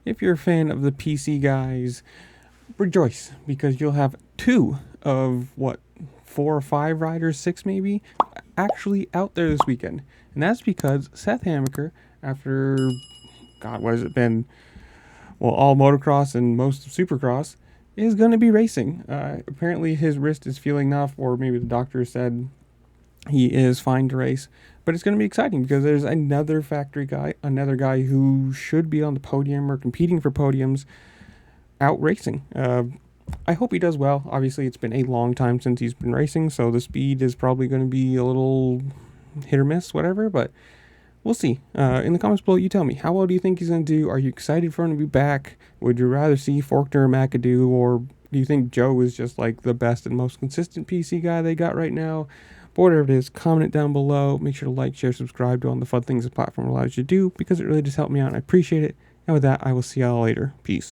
if you're a fan of the PC guys, rejoice, because you'll have 2 of, 4 or 5 riders, 6 maybe, actually out there this weekend. And that's because Seth Hammaker, after, God, what has it been? Well, all motocross and most of supercross, is going to be racing. Apparently his wrist is feeling enough, or maybe the doctor said he is fine to race. But it's going to be exciting because there's another factory guy, another guy who should be on the podium or competing for podiums, out racing. I hope he does well. Obviously, it's been a long time since he's been racing, so the speed is probably going to be a little hit or miss, whatever, but we'll see. In the comments below, you tell me, how well do you think he's going to do? Are you excited for him to be back? Would you rather see Faulkner or McAdoo, or do you think Joe is just like the best and most consistent PC guy they got right now? But whatever it is, comment it down below. Make sure to like, share, subscribe to all the fun things the platform allows you to do, because it really just helped me out and I appreciate it. And with that, I will see y'all later. Peace.